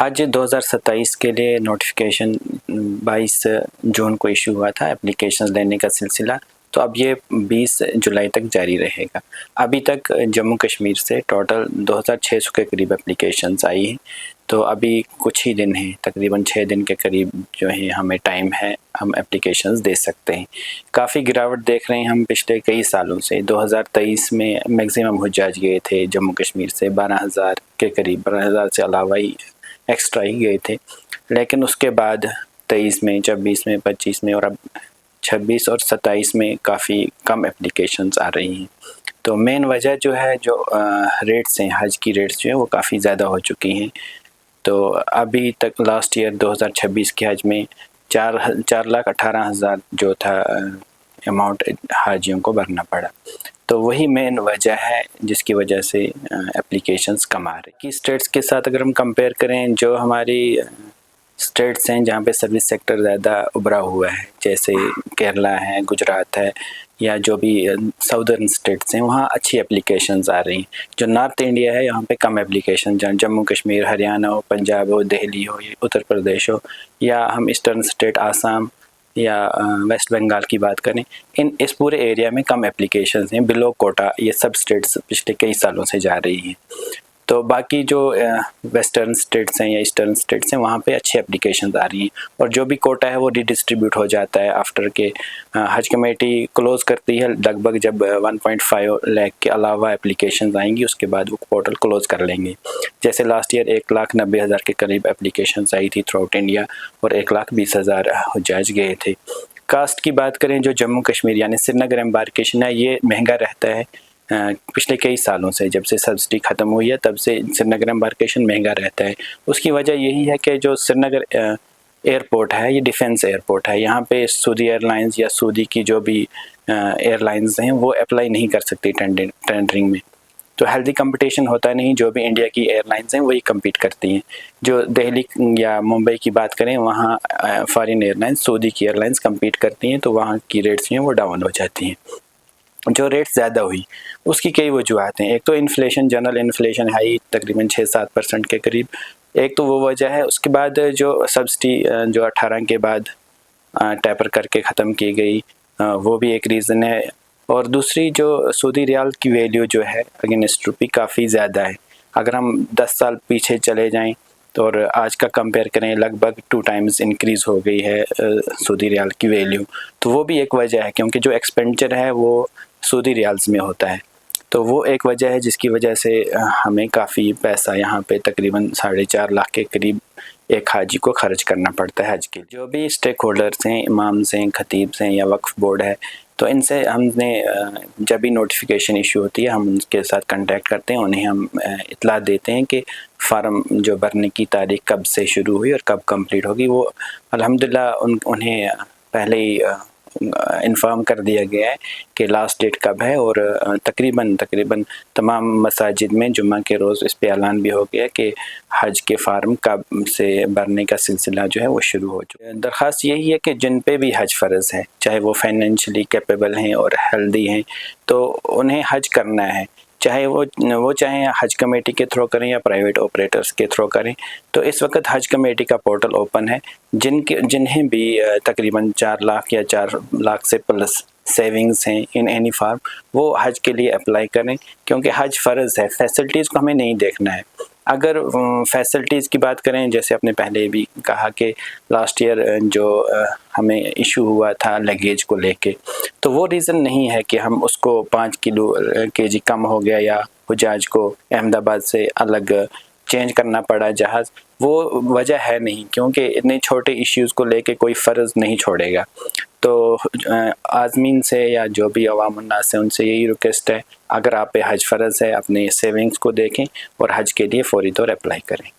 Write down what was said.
حج 2027 کے لیے نوٹیفیکیشن 22 جون کو ایشو ہوا تھا اپلیکیشنز لینے کا سلسلہ، تو اب یہ 20 جولائی تک جاری رہے گا۔ ابھی تک جموں کشمیر سے ٹوٹل 2600 کے قریب اپلیکیشنز آئی ہیں، تو ابھی کچھ ہی دن ہیں، تقریباً 6 دن کے قریب جو ہے ہمیں ٹائم ہے، ہم اپلیکیشنز دے سکتے ہیں۔ کافی گراوٹ دیکھ رہے ہیں ہم پچھلے کئی سالوں سے۔ 2023 میں میگزیمم حجاج گئے تھے جموں کشمیر سے 12,000 کے قریب، 12,000 سے علاوہ ہی ایکسٹرا ہی گئے تھے، لیکن اس کے بعد 23 میں، 24 میں، 25 میں اور اب 26 اور 27 میں کافی کم اپلیکیشنز آ رہی ہیں۔ تو مین وجہ جو ہے جو ریٹس ہیں، حج کی ریٹس جو ہیں وہ کافی زیادہ ہو چکی ہیں۔ تو ابھی تک لاسٹ ایئر 2026 کے حج میں 4,18,000 جو تھا اماؤنٹ حاجیوں کو بھرنا پڑا، تو وہی مین وجہ ہے جس کی وجہ سے اپلیکیشنز کم آ رہی۔ کی اسٹیٹس کے ساتھ اگر ہم کمپیئر کریں، جو ہماری اسٹیٹس ہیں جہاں پہ سروس سیکٹر زیادہ ابھرا ہوا ہے، جیسے کیرلا ہے، گجرات ہے، یا جو بھی ساؤدرن اسٹیٹس ہیں، وہاں اچھی اپلیکیشنز آ رہی ہیں۔ جو نارتھ انڈیا ہے یہاں پہ کم اپلیکیشن، جہاں جموں کشمیر، ہریانہ ہو، پنجاب ہو، دہلی ہو، اتر پردیش ہو، یا ہم ایسٹرن اسٹیٹ آسام یا ویسٹ بنگال کی بات کریں، اس پورے ایریا میں کم اپلیکیشنز ہیں، بلو کوٹا یہ سب اسٹیٹس پچھلے کئی سالوں سے جا رہی ہیں۔ تو باقی جو ویسٹرن اسٹیٹس ہیں یا ایسٹرن اسٹیٹس ہیں وہاں پہ اچھی اپلیکیشنز آ رہی ہیں، اور جو بھی کوٹا ہے وہ ری ڈسٹریبیوٹ ہو جاتا ہے آفٹر کہ حج کمیٹی کلوز کرتی ہے لگ بھگ جب 1.5 لاکھ کے علاوہ اپلیکیشنز آئیں گی، اس کے بعد وہ پورٹل کلوز کر لیں گے۔ جیسے لاسٹ ایئر 1,90,000 کے قریب اپلیکیشنز آئی تھی تھرو آؤٹ انڈیا، اور 1,20,000 حجاج گئے تھے۔ کاسٹ کی بات کریں، جو جموں کشمیر یعنی سری نگر امبارکیشن ہے، یہ مہنگا رہتا ہے پچھلے کئی سالوں سے۔ جب سے سبسڈی ختم ہوئی ہے تب سے سری نگر امبارکیشن مہنگا رہتا ہے۔ اس کی وجہ یہی ہے کہ جو سری نگر ایئرپورٹ ہے یہ ڈیفنس ایئرپورٹ ہے، یہاں پہ سعودی ایئر لائنز یا سعودی کی جو بھی ایئر لائنز ہیں وہ اپلائی نہیں کر سکتی ٹینڈرنگ میں، تو ہیلدی کمپٹیشن ہوتا نہیں، جو بھی انڈیا کی ایئر لائنز ہیں وہی کمپیٹ کرتی ہیں۔ جو دہلی یا ممبئی کی بات کریں، وہاں فارین ایئر لائنز، سعودی کی ایئر لائنز کمپیٹ کرتی ہیں، تو وہاں کی ریٹس ہیں وہ ڈاؤن ہو جاتی ہیں۔ جو ریٹ زیادہ ہوئی اس کی کئی وجوہات ہیں۔ ایک تو انفلیشن، جنرل انفلیشن ہے تقریباً 6-7% کے قریب، ایک تو وہ وجہ ہے۔ اس کے بعد جو سبسڈی جو 18 کے بعد ٹیپر کر کے ختم کی گئی، وہ بھی ایک ریزن ہے۔ اور دوسری جو سعودی ریال کی ویلیو جو ہے اگینسٹ روپی کافی زیادہ ہے۔ اگر ہم 10 سال پیچھے چلے جائیں تو اور آج کا کمپیئر کریں، لگ بھگ 2 ٹائمز انکریز ہو گئی ہے سعودی ریال کی ویلیو، تو وہ بھی ایک وجہ ہے، کیونکہ جو ایکسپینڈیچر ہے وہ سعودی ریالز میں ہوتا ہے، تو وہ ایک وجہ ہے جس کی وجہ سے ہمیں کافی پیسہ یہاں پہ تقریباً 4.5 لاکھ کے قریب ایک حاجی کو خرچ کرنا پڑتا ہے حج کے۔ جو بھی اسٹیک ہولڈرز ہیں، امامز ہیں، خطیبز ہیں یا وقف بورڈ ہے، تو ان سے ہم نے جب بھی نوٹیفیکیشن ایشو ہوتی ہے ہم ان کے ساتھ کنٹیکٹ کرتے ہیں، انہیں ہم اطلاع دیتے ہیں کہ فارم جو بھرنے کی تاریخ کب سے شروع ہوئی اور کب کمپلیٹ ہوگی۔ وہ الحمدللہ انہیں پہلے ہی انفارم کر دیا گیا ہے کہ لاسٹ ڈیٹ کب ہے، اور تقریباً تمام مساجد میں جمعہ کے روز اس پہ اعلان بھی ہو گیا کہ حج کے فارم کب سے بھرنے کا سلسلہ جو ہے وہ شروع ہو چکا ہے۔ درخواست یہی ہے کہ جن پہ بھی حج فرض ہے، چاہے وہ فائنینشلی کیپیبل ہیں اور ہیلدی ہیں، تو انہیں حج کرنا ہے، چاہے وہ چاہیں حج کمیٹی کے تھرو کریں یا پرائیویٹ آپریٹرز کے تھرو کریں۔ تو اس وقت حج کمیٹی کا پورٹل اوپن ہے، جنہیں بھی تقریباً 4 لاکھ یا 4 لاکھ سے پلس سیونگز ہیں ان اینی فارم، وہ حج کے لیے اپلائی کریں، کیونکہ حج فرض ہے۔ فیسلٹیز کو ہمیں نہیں دیکھنا ہے۔ اگر فیسلٹیز کی بات کریں، جیسے آپ نے پہلے بھی کہا کہ لاسٹ ایئر جو ہمیں ایشو ہوا تھا لگیج کو لے کے، تو وہ ریزن نہیں ہے کہ ہم اس کو 5 کے جی کم ہو گیا یا حجاج کو احمد آباد سے الگ چینج کرنا پڑا جہاز، وہ وجہ ہے نہیں، کیونکہ اتنے چھوٹے ایشوز کو لے کے کوئی فرض نہیں چھوڑے گا۔ تو عازمین سے یا جو بھی عوام الناس ہیں ان سے یہی ریکویسٹ ہے، اگر آپ پہ حج فرض ہے اپنے سیونگز کو دیکھیں اور حج کے لیے فوری طور اپلائی کریں۔